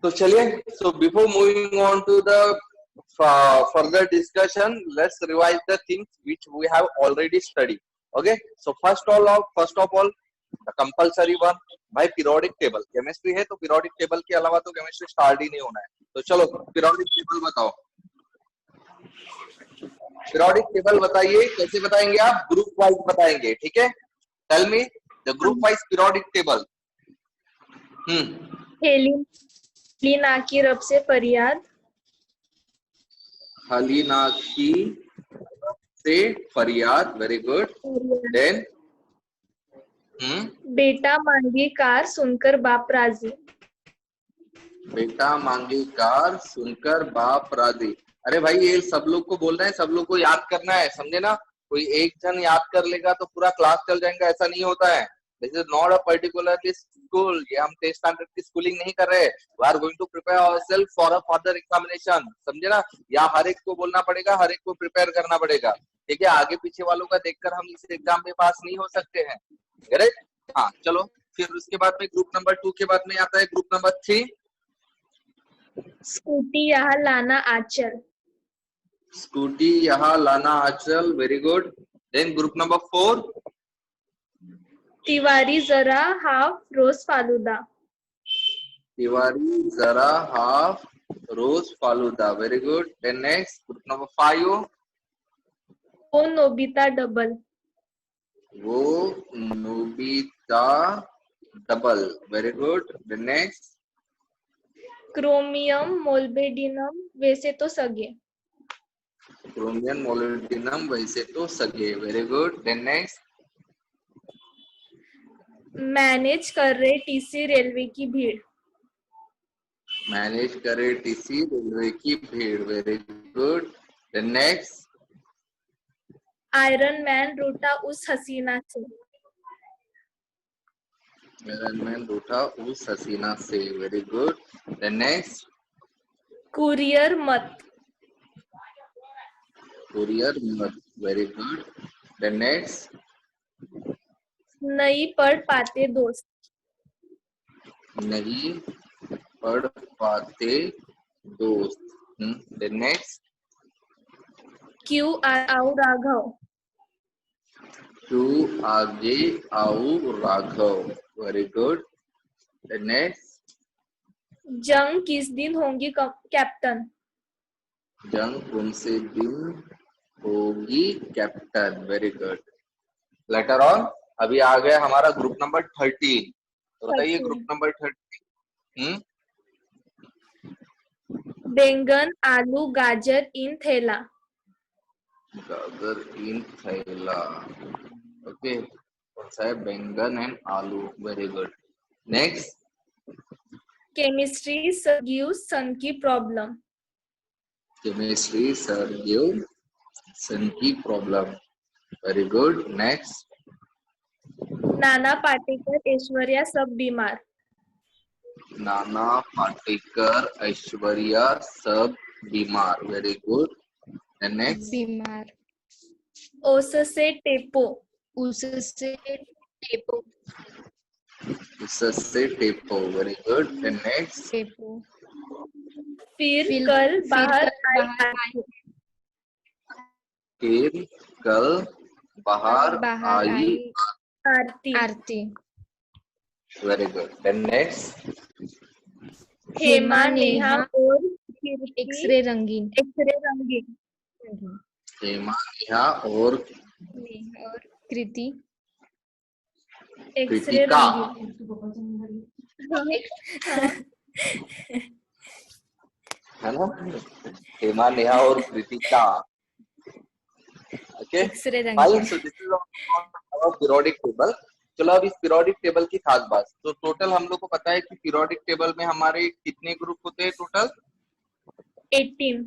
तो चलिए, so before moving on to the further discussion, let's revise the things which we have already studied. Okay, so first of all, the compulsory one, भाई periodic table. Chemistry है तो periodic table के अलावा तो chemistry start ही नहीं होना है. तो चलो periodic table बताओ. periodic table बताइए, कैसे बताएंगे आप? ग्रुप वाइज बताएंगे, ठीक है? Tell me the group wise periodic table. हलीना की रब से फरियाद. हलीना की से फरियाद, वेरी गुड. देन बेटा मांगी कार सुनकर बाप राजी. बेटा मांगी कार सुनकर बाप राजी. अरे भाई ये सब लोग को बोलना है, सब लोग को याद करना है, समझे ना? कोई एक जन याद कर लेगा तो पूरा क्लास चल जाएगा, ऐसा नहीं होता है. This is not a particularly school. ये हम टेस्ट स्टैंडर्ड की स्कूलिंग नहीं कर रहे. We are going to prepare ourselves for a further examination, समझे ना? या हर एक को बोलना पड़ेगा, हर एक को प्रिपेयर करना पड़ेगा, ठीक है? आगे पीछे वालों का देखकर हम इस एग्जाम में पास नहीं हो सकते हैं. करेक्ट? हाँ, चलो फिर उसके बाद में ग्रुप नंबर 2 के बाद में आता है ग्रुप नंबर 3. स्कूटी यहाँ लाना आंचल. स्कूटी यहाँ लाना Aanchal, very good. Then group number 4. Tiwari जरा हाफ रोज फालूदा. तिवारी जरा half rose falooda, very good. Then next group number 5. वो नोबिता डबल. वो Nobita double, very good. Then next chromium molybdenum वैसे तो सगे. क्रोमियम मोलिब्डेनम वैसे तो सगे, very good. Then next manage कर रहे टीसी रेलवे की भीड़. मैनेज करे टीसी रेलवे की भीड़, very good. Then next iron man रूठा उस हसीना से. आयरन मैन रूठा उस हसीना से, very good. Then next courier मत. कुरियर मत, वेरी गुड. देन नेक्स्ट नहीं पढ़ पाते दोस्त. नहीं पढ़ पाते दोस्त. देन नेक्स्ट क्यों आओ राघव. क्यों आगे आओ Raghav, very good. Then next जंग किस दिन होंगी कैप्टन. जंग कौन से दिन होगी captain, very good. Later on. अभी आ गया हमारा ग्रुप नंबर 13. तो बताइए ग्रुप नंबर 13. बैंगन आलू गाजर इन थैला. गाजर इन थैला, ओके. कौन सा है? Baingan and aloo, very good. Next chemistry give son की problem. Chemistry sir give son की problem, very good. Next Nana Patekar Aishwarya सब बीमार. नाना पाटेकर ऐश्वर्या सब बीमार, वेरी गुड. एंड नेक्स्ट बीमार. उससे टेपो. उससे टेपो. उससे टेपो, वेरी गुड. एंड नेक्स्ट टेपो. फिर कल बाहर आई. फिर कल बाहर आई Aarti. Aarti. Very good. Then next Hema Neha और एक्सरे रंगीन. एक्सरे रंगीन. हेमा नेहा और कृति. एक्सरे कृतिका, है ना? हेमा नेहा और Kritika, okay. X-ray fine. So this is our periodic table. चलो अब इस पीरियोडिक टेबल की खास बात. तो टोटल हम लोग को पता है कि पीरियोडिक टेबल में हमारे कितने ग्रुप होते हैं? टोटल 18.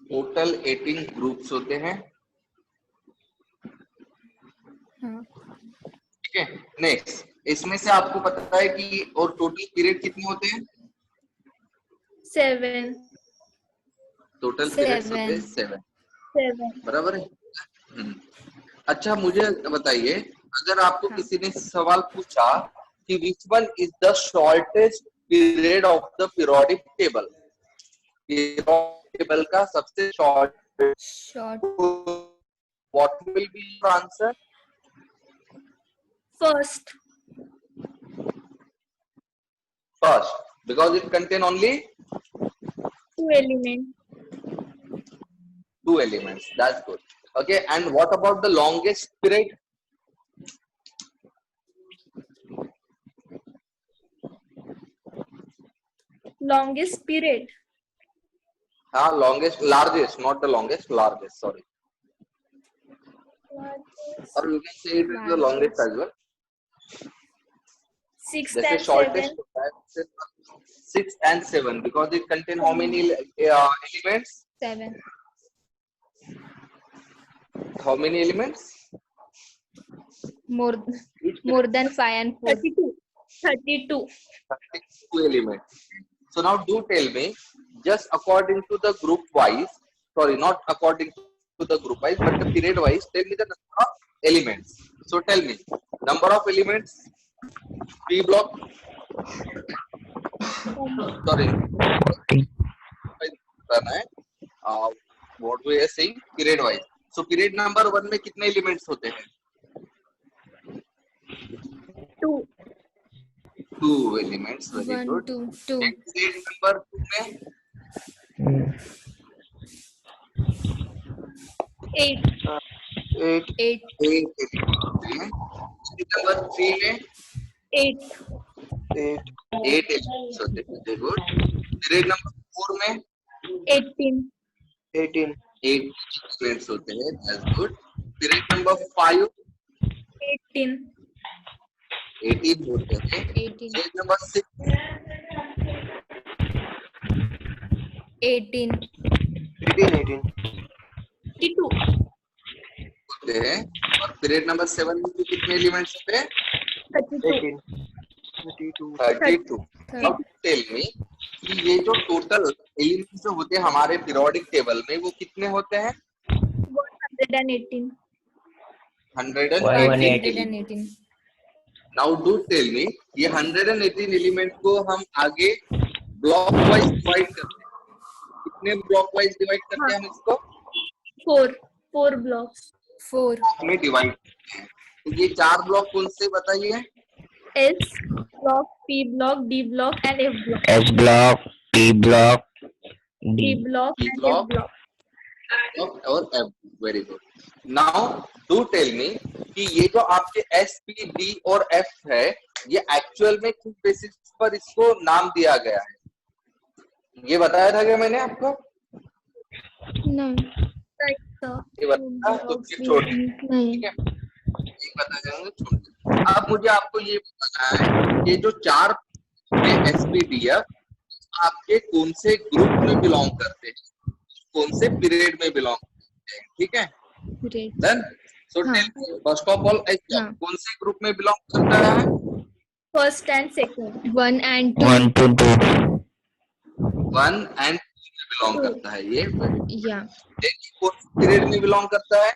टोटल 18 ग्रुप्स होते हैं, ठीक है. नेक्स्ट, इसमें से आपको पता है कि और टोटल पीरियड कितने होते हैं? 7. टोटल पीरियड्स होते हैं 7, बराबर है. अच्छा मुझे बताइए, अगर आपको किसी ने सवाल पूछा कि which one is the shortest period of the periodic table. Periodic table का सबसे short. Short. What will be your answer? First. First, because it contain only 2 elements. 2 elements. That's good. Okay, and what about the longest period? Longest period. Longest, largest, not the longest, largest. Sorry. Or you can say it is the longest as well. 6th This and is shortest. 7th. 6 and 7 because it contain how many elements? 7. How many elements? More than 5 and 4. 32. 32. 32 elements. So now do tell me, just according to the group wise, sorry, not according to the group wise, but the period wise, tell me the number of elements. So tell me, number of elements, P block, sorry, what we are saying, period wise. So period number 1 में कितने elements होते हैं? 2. 2 elements, very 1, good. 2, 2. And period number 2 में 8. 8. 8 elements होते हैं. Period number 3 में 8. 8 elements होते हैं, very good. Period number 4 में 18. 8 elements होते हैं, that's good. Period number 5 18. 18 होते हैं. 18. Period number 6 18. 32. होते हैं. और पीरियड नंबर 7 में भी कितने एलिमेंट्स होते हैं? 32. 32. Now tell me कि ये जो टोटल एलिमेंट्स जो होते हैं हमारे पीरियोडिक टेबल में वो कितने होते हैं? 118. 118. 118. Now do tell me ये 118 एलिमेंट को हम आगे ब्लॉक वाइज डिवाइड करते हैं. कितने ब्लॉक वाइज डिवाइड करते हैं हम इसको? 4 blocks. 4. में डिवाइड करते हैं. तो ये 4 ब्लॉक कौन से बताइए? S block, P block, D block and F block. S block, P block, D D. block D and block. F block. और F. Very good. Now do tell me कि ये जो आपके S, P, D और F है ये actual में किस बेसिस पर इसको नाम दिया गया है? ये बताया था क्या मैंने आपको? नहीं. Right, sir. ये बताया तो फिर छोड़ दीजिए, नहीं. ठीक है? ये बता जाऊंगा, छोड़ दीजिए. अब मुझे आपको ये बताना है कि जो 4 S, P, D, F आपके कौन से ग्रुप में बिलोंग करते हैं, कौन से पीरियड में बिलोंग करते हैं, ठीक है? Great. Then, so हाँ. tell me, first of all, हाँ. कौन से ग्रुप में बिलोंग करता है? First and second. 1 and 2. 1 to 2. 1 and 2 में बिलोंग करता है ये. Yeah. देखिए कौन से पीरियड में बिलोंग करता है?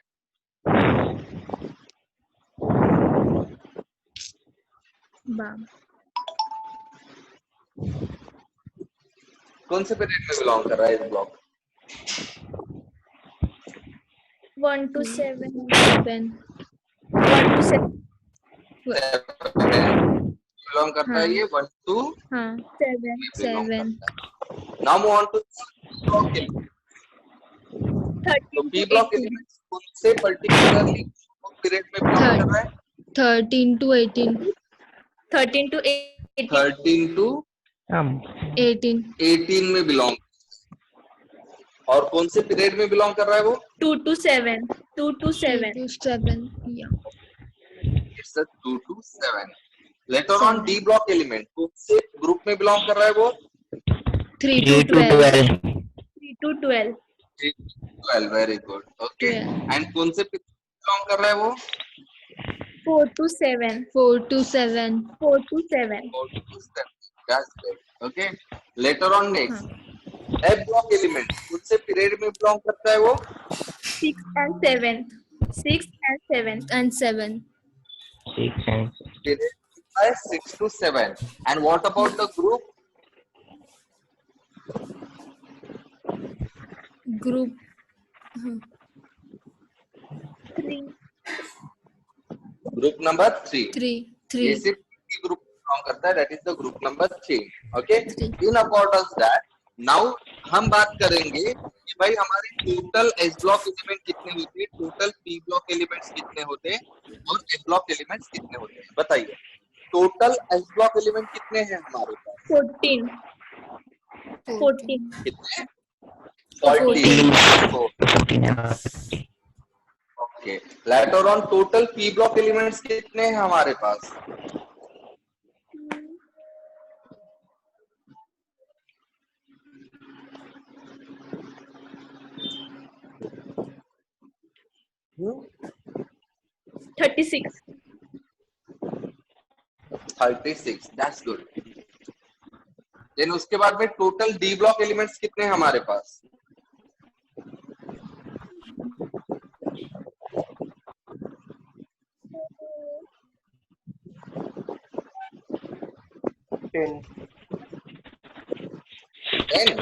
Bam. कौन से पीरियड में बिलोंग कर रहा है इस ब्लॉक? 1 to 7. 7. 1 to 7. बिलोंग करता है ये 1 to हाँ. 7. 7. Now move on to block element. तो 13 बी to ब्लॉक 18. एलिमेंट कौन से पर्टिकुलरली पीरियड में बिलोंग कर रहा है? 13 to 18. 13 to 18. 13 to 18. 18 में बिलोंग. और कौन से पीरियड में बिलोंग कर रहा है वो? 2 to 7. 2 to 7. 2 to 7. Yeah. It's a 2 to 7. Later on D block element कौन से ग्रुप में बिलोंग कर रहा है वो? 3 3 to to 12. 3 to 12. 12. Very good. Okay. 12. And कौन से पीरियड में बिलोंग कर रहा है वो? 4 to 7. 4 to 7. 4 to 7. 4 to 7. That's good. Okay. Later on next. F block element कौन से पीरियड में बिलोंग करता है वो? 6 and 7. 6 and 7. And 7. 6 and Period by 6 to 7. And what about the group? Group. Group number 3। 3. ये सिर्फ ग्रुप बिलोंग करता है, that is the group number 3। Okay, 3. In accordance that now हम बात करेंगे कि भाई हमारे टोटल एस ब्लॉक एलिमेंट कितने होते हैं, टोटल पी ब्लॉक एलिमेंट्स कितने होते हैं और एस ब्लॉक एलिमेंट्स कितने होते हैं। बताइए टोटल एस ब्लॉक एलिमेंट कितने हैं हमारे पास? 14. कितने? 14. 14। Okay, later on total P block elements कितने हैं हमारे पास? Hmm? 36. 36, that's good. देन उसके बाद में टोटल डी ब्लॉक एलिमेंट्स कितने हैं हमारे पास? टेन। 10।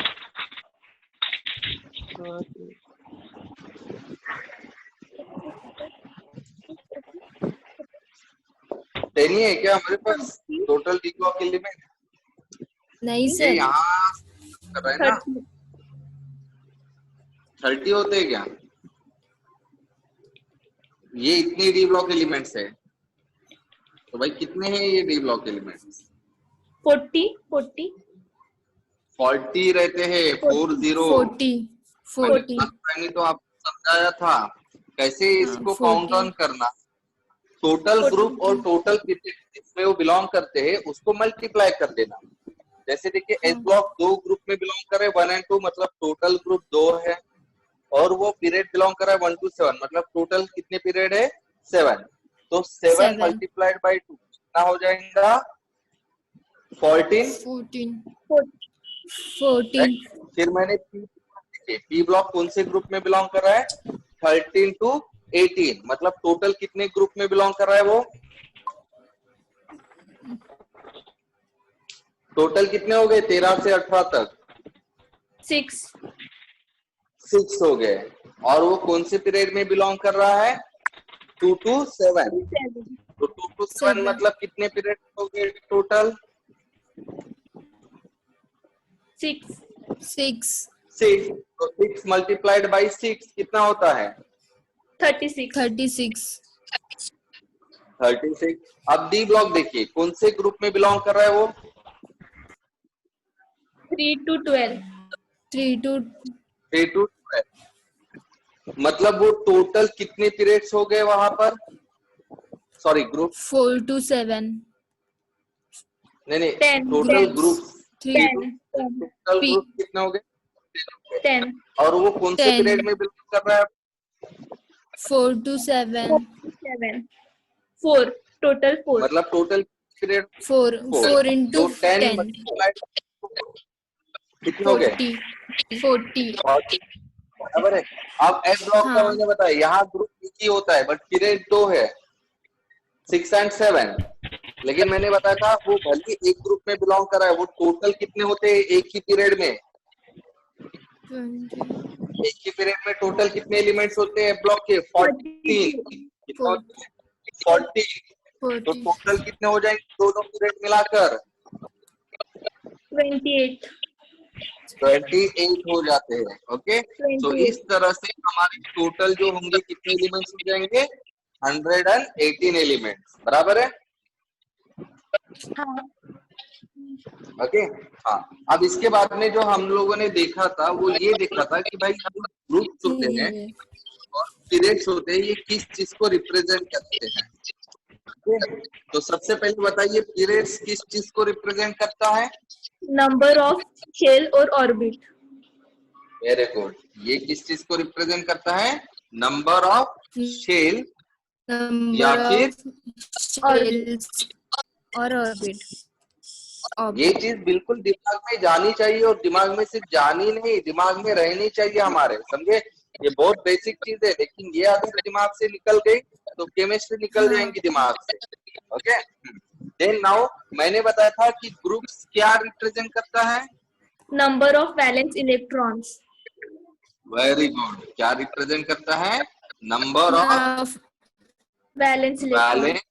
टेन ही है क्या हमारे पास टोटल डी ब्लॉक एलिमेंट? नहीं ये सर, यहाँ कर रहे हैं ना, 30. 30 होते हैं क्या? ये इतने डी ब्लॉक एलिमेंट्स है, तो भाई कितने हैं ये डी ब्लॉक एलिमेंट्स? 40. 40 रहते हैं, 40। 40. मैंने तो आपको समझाया था कैसे इसको 40. काउंट डाउन करना। टोटल 40. ग्रुप और टोटल पीरियड जिसमें वो बिलोंग करते हैं उसको मल्टीप्लाई कर देना। जैसे देखिए एस ब्लॉक 2 ग्रुप में बिलोंग करे 1 और 2, मतलब टोटल ग्रुप 2 है, और वो पीरियड बिलोंग कर रहा है 1 to 7, मतलब टोटल कितने पीरियड है? 7। तो 7 7. मल्टीप्लाइड बाई 2 कितना हो जाएगा? 14। 14. फिर मैंने पी ब्लॉक कौन से ग्रुप में बिलोंग कर रहा है? 13 to 18, मतलब टोटल कितने ग्रुप में बिलोंग कर रहा है वो? टोटल कितने हो गए 13 से 18 तक? 6 हो गए। और वो कौन से पीरियड में बिलोंग कर रहा है? 2 to 7। तो 2 to 7 मतलब कितने पीरियड हो गए टोटल? 6. 6. 6। तो 6 मल्टीप्लाइड बाई 6 कितना होता है? 36. 36। अब डी ब्लॉक देखिए कौन से ग्रुप में बिलोंग कर रहा है वो? 3 to 12. 3 to 3 to 12, मतलब वो टोटल कितने पीरियड्स हो गए वहां पर? Sorry group 4 to 7. नहीं 10 total groups. Group 10. Total P. Group कितने हो गए? 10. और वो कौन से 10. पीरियड में बिलोंग कर रहा है? 4 to 7. 4. Total 4. मतलब टोटल पीरियड 4 into तो 10 10. मल्टीप्लाइड कितने हो गए? 40. बराबर है। अब एस ब्लॉक का हाँ. मैंने बताया यहाँ ग्रुप एक ही होता है बट पीरियड 2 है, 6 and 7। लेकिन मैंने बताया था वो भले एक ग्रुप में बिलोंग कर रहा है, वो टोटल कितने होते हैं एक ही पीरियड में? 20. एक ही पीरियड में टोटल कितने एलिमेंट्स होते हैं ब्लॉक के? 14। 40। तो टोटल कितने हो जाएंगे दोनों पीरियड मिलाकर? 28. 28 हो जाते हैं। ओके, तो इस तरह से हमारे टोटल जो होंगे कितने एलिमेंट्स हो जाएंगे? 118 एलिमेंट्स। बराबर है? ओके हाँ। अब इसके बाद में जो हम लोगों ने देखा था वो ये देखा था कि भाई ग्रुप्स होते हैं और पीरियड्स होते हैं, ये किस चीज को रिप्रेजेंट करते हैं। तो सबसे पहले बताइए पीरियड्स किस चीज को रिप्रेजेंट करता है? Number of shell or orbit. Very good. ये किस चीज को रिप्रेजेंट करता है? नंबर ऑफ शेल या फिर shells और orbit. ये चीज बिल्कुल दिमाग में जानी चाहिए, और दिमाग में सिर्फ जानी नहीं, दिमाग में रहनी चाहिए हमारे, समझे? ये बहुत बेसिक चीज है, लेकिन ये अगर दिमाग से निकल गई तो केमिस्ट्री निकल जाएंगी दिमाग से। ओके, देन नाउ मैंने बताया था कि ग्रुप्स क्या रिप्रेजेंट करता है? Number of valence electrons. Very good. क्या रिप्रेजेंट करता है? Number of valence electron. Valence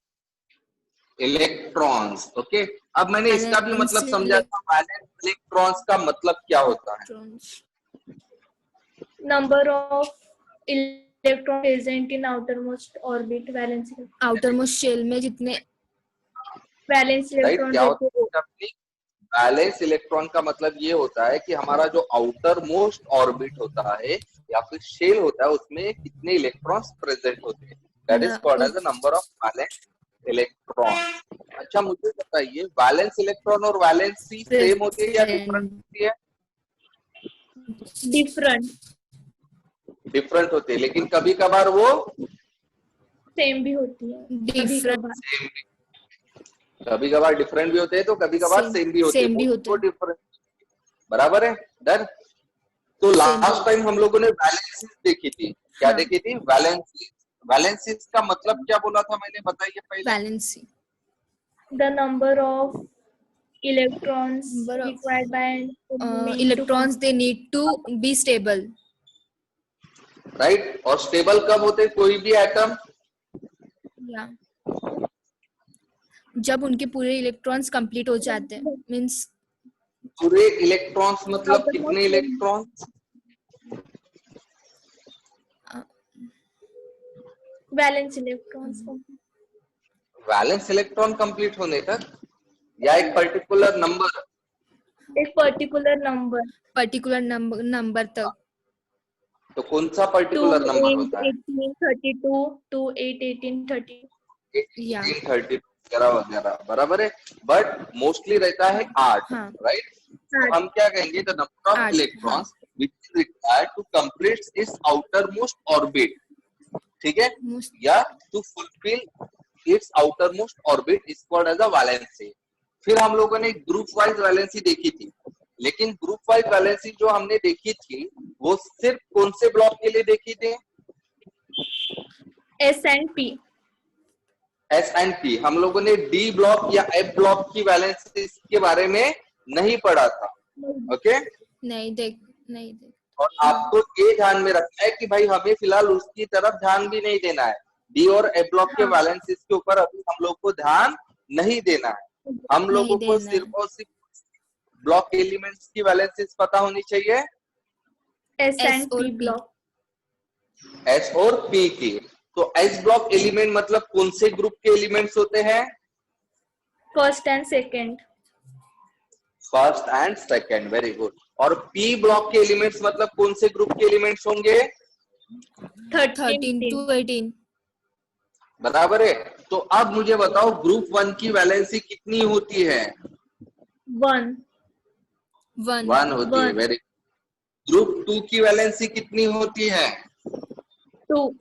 electrons. Okay, अब मैंने इसका भी मतलब समझा था। वैलेंस इलेक्ट्रॉन्स का मतलब क्या होता है? Number of electron present in outermost orbit. Valence outermost shell में जितने वैलेंस राइट, इलेक्ट्रॉन क्या होता है? वैलेंस इलेक्ट्रॉन का मतलब ये होता है कि हमारा जो आउटर मोस्ट ऑर्बिट होता है या फिर शेल होता है उसमें कितने इलेक्ट्रॉन्स प्रेजेंट होते हैं। That is called as the number of valence electron. अच्छा, मुझे बताइए, वैलेंस इलेक्ट्रॉन और वैलेंसी सेम होती है या डिफरेंट होती है? डिफरेंट। डिफरेंट होती है, लेकिन कभी कभार वो सेम भी होती है। डिफरेंट कभी कभार डिफरेंट भी होते हैं तो कभी कभार सेम भी होते हैं। वो डिफरेंट, बराबर है डर। तो लास्ट टाइम हम लोगों ने वैलेंसीज देखी थी। क्या देखी थी? वैलेंसीज। वैलेंसीज का मतलब क्या बोला था मैंने, बताइए पहले। Valency the number of electrons required by electrons they need to be stable. Right, और स्टेबल कब होते हैं कोई भी एटम? या जब उनके पूरे इलेक्ट्रॉन्स कंप्लीट हो जाते हैं, मींस पूरे इलेक्ट्रॉन्स मतलब कितने electrons? Valence electrons. Valence electron complete होने तक या एक पर्टिकुलर नंबर? एक पर्टिकुलर नंबर तक। तो कौन सा पर्टिकुलर नंबर होता है? 32 to 8 18 30 या 30 वगैरह वगैरह, बराबर है। बट मोस्टली रहता है 8, राइट। तो हम क्या कहेंगे? The number of electrons which is required to complete its outermost orbit, ठीक है, या to fulfil its outermost orbit is called as a valency. फिर हम लोगों ने ग्रुप वाइज वैलेंसी देखी थी, लेकिन ग्रुप वाइज वैलेंसी जो हमने देखी थी वो सिर्फ कौन से ब्लॉक के लिए देखी थी? S and P। S and P. हम लोगों ने डी ब्लॉक या एफ ब्लॉक की वैलेंसी के बारे में नहीं पढ़ा था। ओके, नहीं देख। और आपको ये ध्यान में रखना है कि भाई हमें फिलहाल उसकी तरफ ध्यान भी नहीं देना है। डी और एफ ब्लॉक के वैलेंसीज के ऊपर अभी हम लोग को ध्यान नहीं देना है। हम लोगों को सिर्फ और सिर्फ ब्लॉक एलिमेंट्स की वैलेंसीज पता होनी चाहिए, S and P block. S और पी की। तो एस ब्लॉक एलिमेंट मतलब कौन से ग्रुप के एलिमेंट्स होते हैं? First and second. First and second, very good. और पी ब्लॉक के एलिमेंट्स मतलब कौन से ग्रुप के एलिमेंट्स होंगे? 13 to 18। बराबर है। तो अब मुझे बताओ, ग्रुप 1 की वैलेंसी कितनी होती है? 1 होती है, वेरी। ग्रुप 2 की वैलेंसी कितनी होती है? 2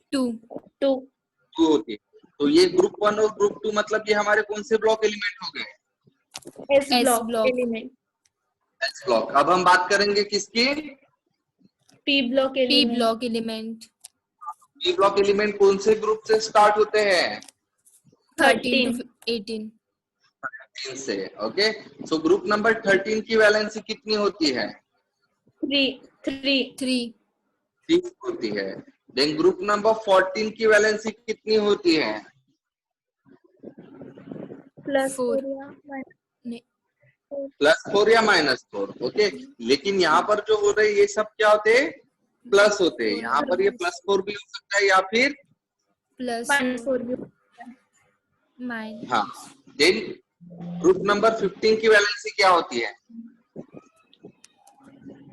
होती है। तो ये ग्रुप 1 और ग्रुप 2 मतलब ये हमारे कौन से ब्लॉक एलिमेंट हो गए? S block element. S block. अब हम बात करेंगे किसकी? P block element. P block element कौन से ग्रुप से स्टार्ट होते हैं? 13 to 18 से। ओके, सो ग्रुप नंबर 13 की वैलेंसी कितनी होती है? 3 होती है। देन ग्रुप नंबर 14 की वैलेंसी कितनी होती है? +4 +4 या -4। ओके, लेकिन यहाँ पर जो हो रहे हैं ये सब क्या होते हैं? प्लस होते हैं। यहाँ पर ये +4 भी हो सकता है या फिर -4 भी। हाँ। देन ग्रुप नंबर 15 की वैलेंसी क्या होती है?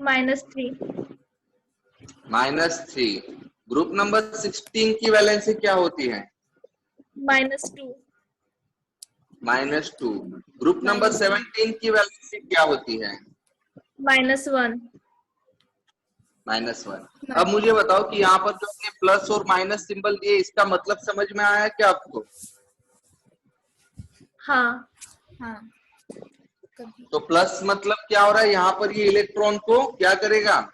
-3। ग्रुप नंबर 16 की वैलेंसी क्या होती है? -2। ग्रुप नंबर 17 की वैलेंसी क्या होती है? -1। अब मुझे बताओ कि यहाँ पर जो आपने प्लस और माइनस सिंबल दिए, इसका मतलब समझ में आया क्या आपको? हाँ। तो प्लस मतलब क्या हो रहा है? यहाँ पर ये इलेक्ट्रॉन को क्या करेगा?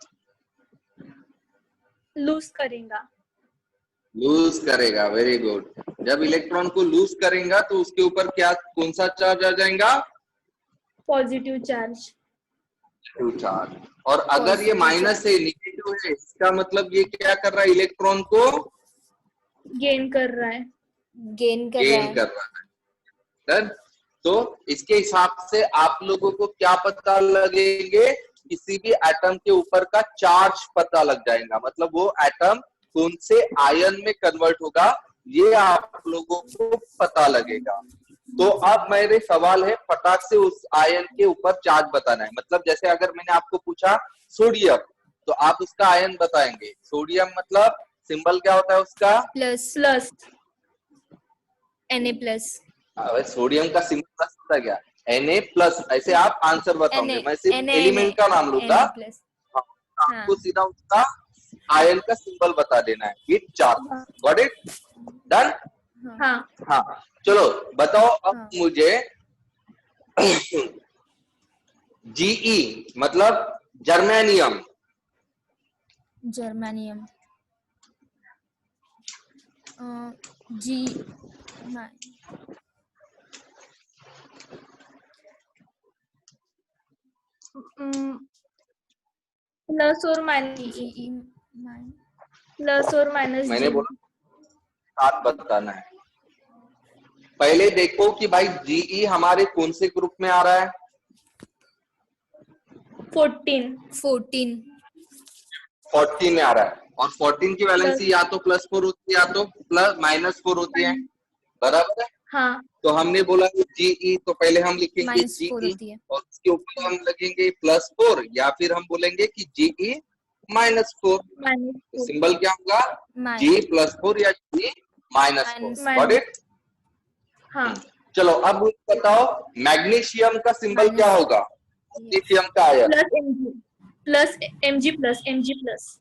लूज करेगा। Very good. जब इलेक्ट्रॉन को लूज करेगा तो उसके ऊपर क्या, कौन सा चार्ज आ जाएगा? Positive charge. और अगर ये माइनस है, नेगेटिव नेगेटिव है, इसका मतलब ये क्या कर रहा है, इलेक्ट्रॉन को गेन कर रहा है। गेन कर रहा गेन है। कर रहा है। डन। तो इसके हिसाब से आप लोगों को क्या पता लगेंगे, किसी भी एटम के ऊपर का चार्ज पता लग जाएगा, मतलब वो एटम कौन से आयन में कन्वर्ट होगा ये आप लोगों को पता लगेगा। तो अब मेरे सवाल है, फटाक से उस आयन के ऊपर चार्ज बताना है। मतलब जैसे अगर मैंने आपको पूछा सोडियम, तो आप उसका आयन बताएंगे। सोडियम मतलब सिंबल क्या होता है उसका, प्लस, प्लस। Na+, सोडियम का सिंबल प्लस होता है क्या, Na+, ऐसे आप आंसर बताओगे। मैं सिर्फ एलिमेंट का नाम लूंगा, Na+. आपको सीधा उसका आयन का सिंबल बता देना है with charge. Got it? Done. हाँ। हाँ चलो बताओ अब हाँ. मुझे जीई मतलब जर्मेनियम, जर्मेनियम, G, प्लस और माइनस, E, प्लस और माइनस मैंने जी। बोला साथ बताना है। पहले देखो कि भाई जीई हमारे कौन से ग्रुप में आ रहा है, 14 14 में आ रहा है। और 14 की वैलेंसी या तो +4 होती है या तो -4 होती है, बराबर है। हाँ। तो हमने बोला जीई, तो पहले हम लिखेंगे -4 जीई होती है। और उसके ऊपर हम लगेंगे +4, या फिर हम बोलेंगे कि जीई -4। तो सिंबल क्या होगा, G+4 या G-4। Got it? हाँ। चलो अब मुझे बताओ मैग्नीशियम का सिंबल क्या होगा, मैग्नीशियम का ion. Plus Mg plus Mg plus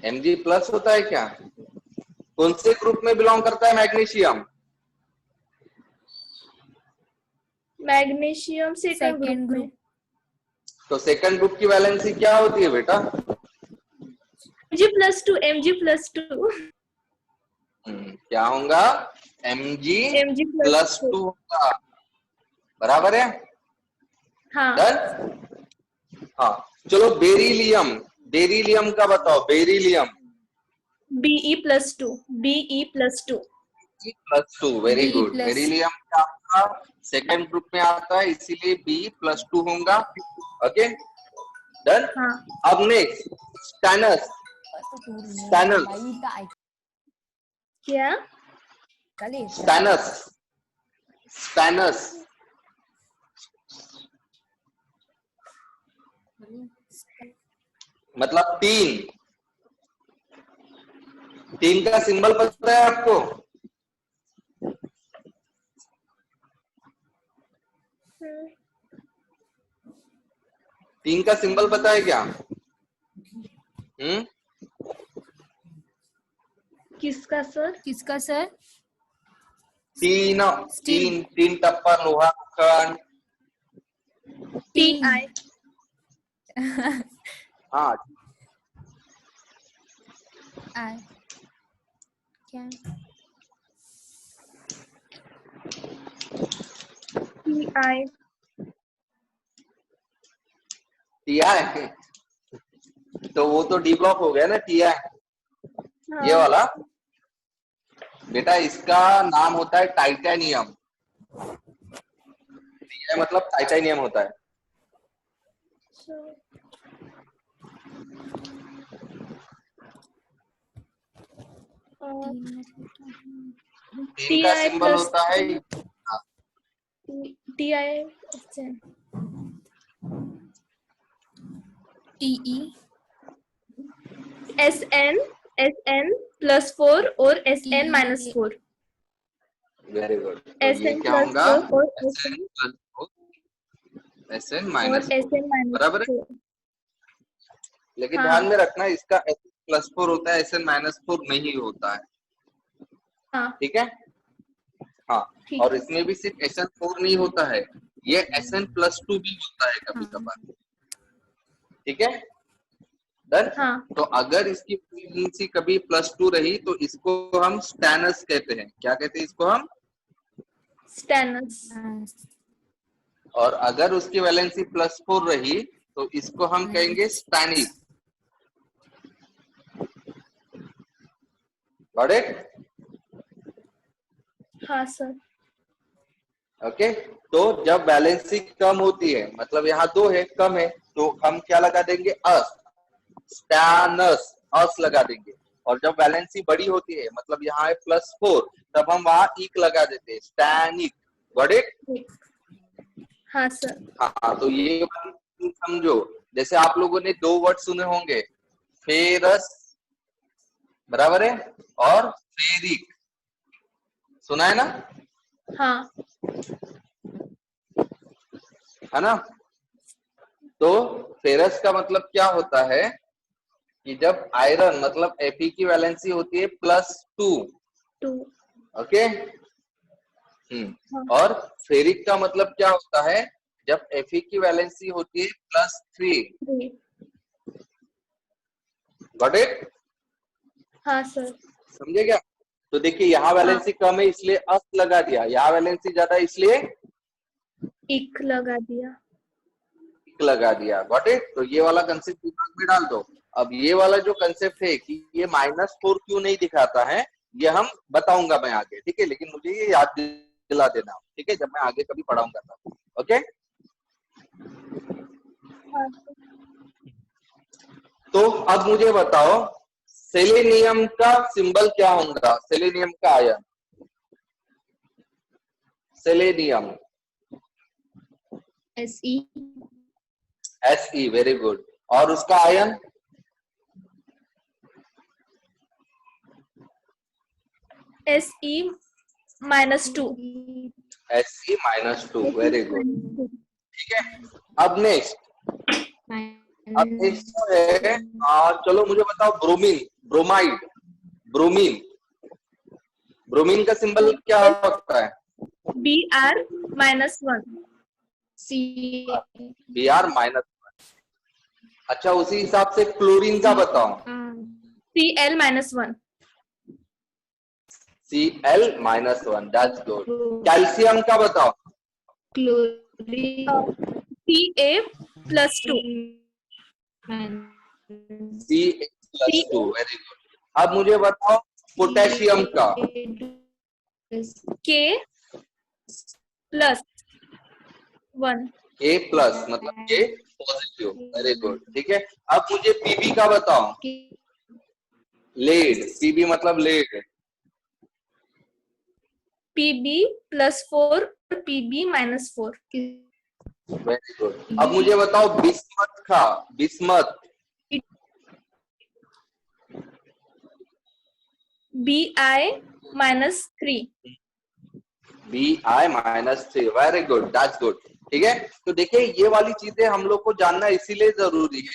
Mg+ होता है क्या, कौन से ग्रुप में बिलोंग करता है मैग्नीशियम? Magnesium second group. तो सेकंड ग्रुप की वैलेंसी क्या होती है बेटा, Mg+2 क्या होगा, Mg+2 होगा, बराबर है। हाँ। डन। हाँ चलो बेरिलियम, बेरिलियम का बताओ, beryllium Be+2 Be+2, very good. Beryllium क्या होगा, सेकंड ग्रुप में आता है इसीलिए Be+2 होगा। Okay done. हाँ। अब नेक्स्ट स्टैनस, स्टैनस, क्या, स्टैनस, स्टैनस मतलब तीन का सिंबल पता है आपको, तीन का सिंबल पता है क्या? किसका सर? तीन टप्पा लोहा कण। Ti हाँ क्या? टीआई, तो वो तो डी ब्लॉक हो गया ना टीआई। हाँ। ये वाला बेटा इसका नाम होता है टाइटेनियम। टीआई मतलब टाइटेनियम होता है। तीन का सिंबल होता है Ti SN+4 और SN-4। Very good. तो ये क्या होगा, SN-4 बराबर है। लेकिन ध्यान में रखना इसका SN+4 होता है, SN-4 नहीं होता है। ठीक है। हाँ और इसमें भी सिर्फ SN4 नहीं होता है, ये SN+2 भी होता है कभी कभार। ठीक है डन। तो अगर इसकी फ्रीक्वेंसी कभी +2 रही तो इसको हम स्टैनस कहते हैं। क्या कहते हैं इसको हम? स्टैनस। और अगर उसकी वैलेंसी +4 रही तो इसको हम कहेंगे स्टैनिक। Got it? हाँ सर। ओके, तो जब बैलेंसिंग कम होती है, मतलब यहाँ 2 है, कम है, तो हम क्या लगा देंगे? अस, स्टैनस, अस लगा देंगे। और जब बैलेंसिंग बड़ी होती है, मतलब यहाँ है +4, तब हम वहां इक लगा देते हैं, स्टैनिक। Got it? हाँ सर। हाँ, तो ये समझो, जैसे आप लोगों ने 2 वर्ड सुने होंगे, फेरस, बराबर है, और फेरिक, सुना है ना? हाँ। है ना? तो फेरस का मतलब क्या होता है कि जब आयरन, मतलब Fe की वैलेंसी होती है +2, 2। ओके। और फेरिक का मतलब क्या होता है? जब Fe की वैलेंसी होती है +3। Got it? हाँ सर। समझे क्या? तो देखिए, यहाँ वैलेंसी कम है इसलिए अस लगा दिया, यहाँ वैलेंसी ज्यादा है इसलिए इक लगा दिया। इक लगा दिया। Got it? तो ये वाला कंसेप्ट दिमाग में डाल दो। अब ये वाला जो कंसेप्ट है कि ये -4 क्यों नहीं दिखाता है, ये हम बताऊंगा मैं आगे, ठीक है? लेकिन मुझे ये याद दिला देना, ठीक है, जब मैं आगे कभी पढ़ाऊंगा तब। ओके, हाँ। तो अब मुझे बताओ, सेलेनियम का सिंबल क्या होगा? सेलेनियम का ion, selenium, SE. Se, very good. और उसका ion? Se -2। Se -2, very good, ठीक है। अब नेक्स्ट जो है, चलो मुझे बताओ, ब्रोमीन, ब्रोमाइड, ब्रोमीन, ब्रोमीन का सिंबल क्या होता है? Br -1। Br -1। अच्छा, उसी हिसाब से क्लोरीन का बताओ। Cl -1। Cl -1, that's good. Calcium का बताओ। Chlorine Ca+2। Ca+2, very good. अब मुझे बताओ पोटेशियम का। K+1। K+, मतलब K पॉजिटिव, वेरी गुड, ठीक है। अब मुझे Pb का बताओ। लेड, Pb मतलब lead. Pb+4 Pb -4। Very good. अब मुझे बताओ बिस्मथ का, bismuth. Bi -3। Bi -3, very good, that's good, ठीक है। तो देखिए, ये वाली चीजें हम लोग को जानना इसीलिए जरूरी है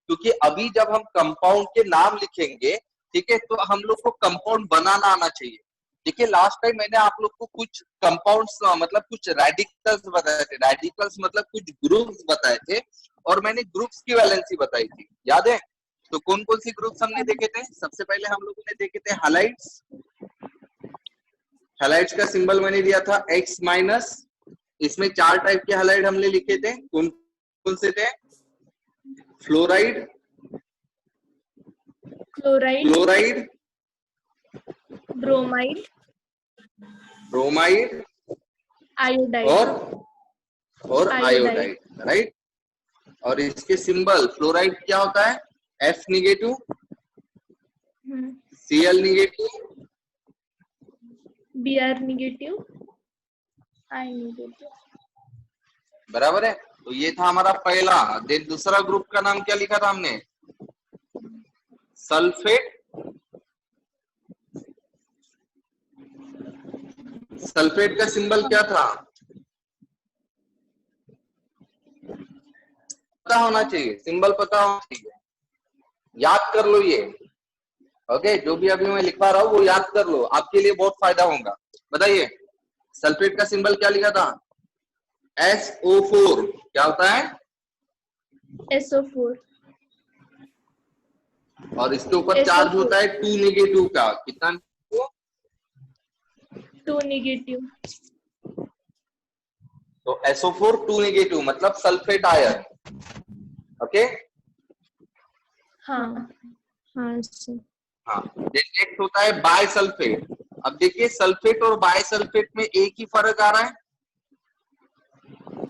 क्योंकि अभी जब हम कंपाउंड के नाम लिखेंगे, ठीक है, तो हम लोग को कंपाउंड बनाना आना चाहिए। देखिए, लास्ट टाइम मैंने आप लोग को कुछ कंपाउंड्स, मतलब कुछ रेडिकल्स बताए थे, रेडिकल्स मतलब कुछ ग्रुप्स बताए थे, और मैंने ग्रुप्स की वैलेंसी बताई थी, याद है? तो कौन कौन सी ग्रुप्स हमने देखे थे? सबसे पहले हम लोगों ने देखे थे हैलाइड्स। हैलाइड्स का सिंबल मैंने दिया था X-। इसमें 4 टाइप के हैलाइड हमने लिखे थे, कौन कौन से थे? Fluoride, chloride, chloride, bromide, bromide, iodide. और आयोडाइड, राइट। और इसके सिंबल, फ्लोराइड क्या होता है? F-, Cl-, Br-, I-। बराबर है। तो ये था हमारा पहला। देन दूसरा ग्रुप का नाम क्या लिखा था हमने? सल्फेट, सल्फेट का सिंबल क्या था? पता होना चाहिए, सिंबल पता होना चाहिए, याद कर लो ये। ओके, जो भी अभी मैं लिखवा रहा हूँ वो याद कर लो, आपके लिए बहुत फायदा होगा। बताइए, सल्फेट का सिंबल क्या लिखा था? SO4, क्या होता है? SO4। और इसके ऊपर चार्ज होता है 2 का। कितना? 2 नेगेटिव। तो SO4 2 नेगेटिव मतलब सल्फेट आयन। ओके हाँ हाँ सर। हाँ। नेक्स्ट होता है बायसल्फेट। अब देखिए सल्फेट और बायसल्फेट में एक ही फर्क आ रहा है।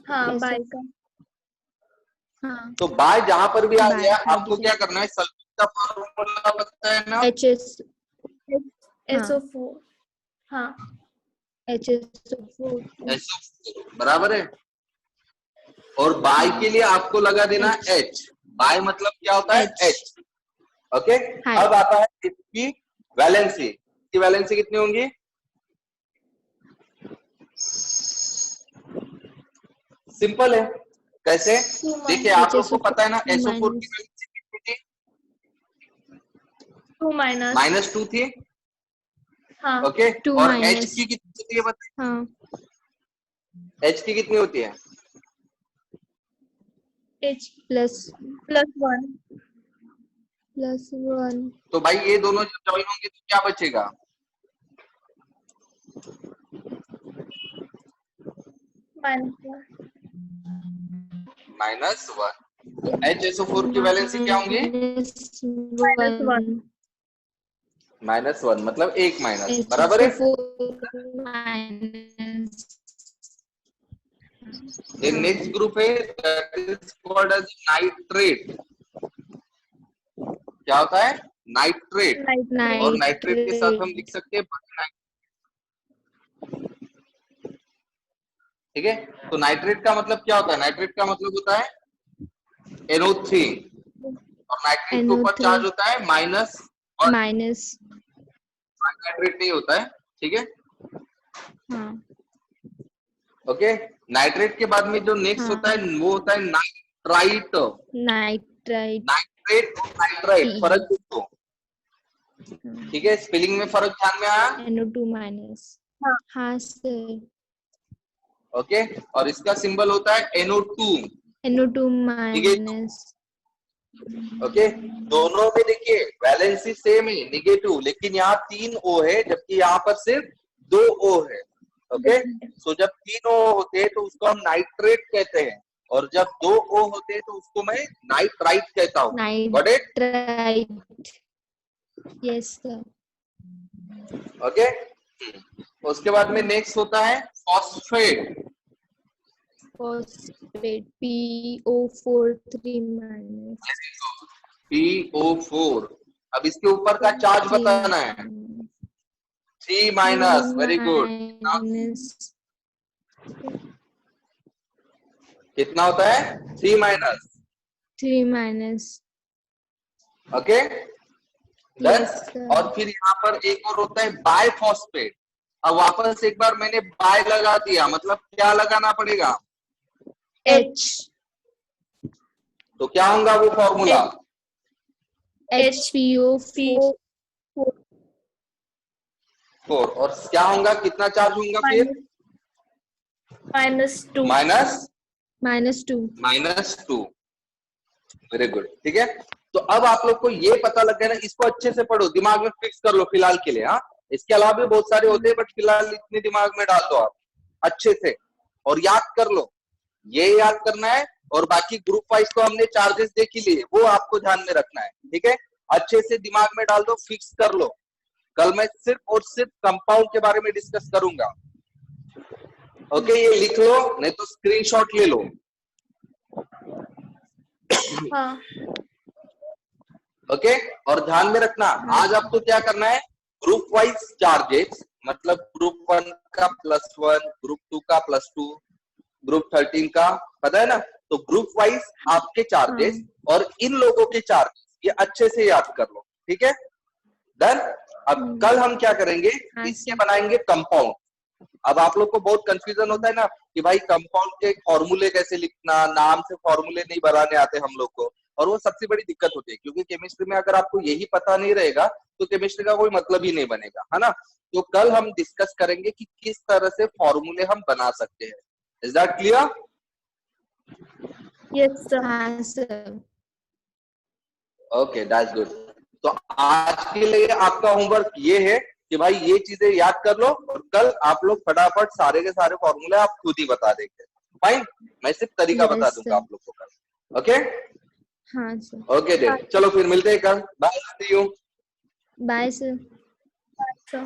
हाँ बाय का हाँ तो बाय जहां पर भी आ बाय गया आपको हाइड्रोजन क्या करना है, सल्फेट का फॉर्मूला पता है ना, HS SO4 हाँ HSO4 SO4 बराबर है। और बाय के लिए आपको लगा देना H। बाय मतलब क्या होता है, H H। ओके अब आता है इसकी वैलेंसी। इसकी वैलेंसी कितनी होंगी, सिंपल है। कैसे, देखिए आप लोग को पता है ना SO4 की वैलेंसी कितनी थी, 2 माइनस -2 थी। हाँ ओके 2 और H माइनस की कितनी होती है बताइए, हाँ H की कितनी होती है, H प्लस +1 +1 तो भाई ये दोनों जब जॉइन होंगे तो क्या बचेगा, -1। HSO4 की वैलेंसी क्या होंगी, -1 -1 मतलब 1 माइनस, बराबर है। ये नेक्स्ट ग्रुप है that is called as nitrate. क्या होता है, नाइट्रेट। और नाइट्रेट के साथ हम लिख सकते हैं, ठीक है। तो नाइट्रेट का मतलब क्या होता है, नाइट्रेट का मतलब होता है NO3 और नाइट्रेट के ऊपर चार्ज होता है -1। नाइट्रेट नहीं होता है, ठीक है। हाँ ओके नाइट्रेट के बाद में जो नेक्स्ट होता है वो होता है नाइट्राइट। नाइट्राइट नाइट्रेट और नाइट्राइट फर्क देखो, ठीक है, स्पेलिंग में फर्क ध्यान में आया, NO2- हाँ सर। ओके और इसका सिंबल होता है NO2। NO2-। ओके दोनों में देखिए वैलेंसी सेम है नेगेटिव, लेकिन यहाँ 3 O है जबकि यहाँ पर सिर्फ 2 O है। ओके सो जब 3 O होते हैं तो उसको हम नाइट्रेट कहते हैं, और जब 2 O होते हैं तो उसको मैं नाइट्राइट कहता हूँ। Got it, nitrite yes sir. Okay उसके बाद में नेक्स्ट होता है फॉस्फेट। Phosphate PO4 3-। PO4। अब इसके ऊपर का चार्ज बताना है, 3-, वेरी गुड। कितना होता है, 3-। 3-। ओके Yes, और फिर यहाँ पर एक और होता है बायफॉस्फेट। अब वापस एक बार मैंने बाय लगा दिया, मतलब क्या लगाना पड़ेगा, H तो क्या होगा वो फॉर्मूला, HPO4 4। और क्या होगा, कितना चार्ज होगा फिर, -2 -2। वेरी गुड, ठीक है। तो अब आप लोग को ये पता लग गया ना, इसको अच्छे से पढ़ो, दिमाग में फिक्स कर लो फिलहाल के लिए। हाँ इसके अलावा भी बहुत सारे होते हैं बट फिलहाल इतने दिमाग में डाल दो आप अच्छे से और याद कर लो, ये याद करना है। और बाकी ग्रुप वाइज तो हमने चार्जेस देख ही लिए, वो आपको ध्यान में रखना है, ठीक है। अच्छे से दिमाग में डाल दो, फिक्स कर लो। कल मैं सिर्फ और सिर्फ कंपाउंड के बारे में डिस्कस करूंगा। ओके ये लिख लो, नहीं तो स्क्रीनशॉट ले लो। हाँ ओके और ध्यान में रखना, आज आपको क्या करना है, ग्रुप वाइज चार्जेस, मतलब ग्रुप 1 का +1, ग्रुप 2 का +2, ग्रुप 13 का, पता है ना। तो ग्रुप वाइज आपके चार्जेस और इन लोगों के चार्जेस ये अच्छे से याद कर लो, ठीक है। डन। अब कल हम क्या करेंगे, इसके बनाएंगे कंपाउंड। अब आप लोग को बहुत कंफ्यूजन होता है ना कि भाई कंपाउंड के फॉर्मूले कैसे लिखना, नाम से फॉर्मूले नहीं बनाने आते हम लोग को, और वो सबसे बड़ी दिक्कत होती है, क्योंकि केमिस्ट्री में अगर आपको यही पता नहीं रहेगा तो केमिस्ट्री का कोई मतलब ही नहीं बनेगा, है ना। तो कल हम डिस्कस करेंगे कि किस तरह से फॉर्मूले हम बना सकते हैं। Is that clear? Yes sir. Okay that's good. तो आज के लिए आपका होमवर्क ये है कि भाई ये चीजें याद कर लो, और कल आप लोग फटाफट सारे के सारे फॉर्मूले आप खुद ही बता देंगे, फाइन, मैं सिर्फ तरीका बता Yes, दूंगा sir. आप लोग को कल। ओके हाँ सर, ओके देन, चलो फिर मिलते हैं कल, bye, see you. Bye sir. So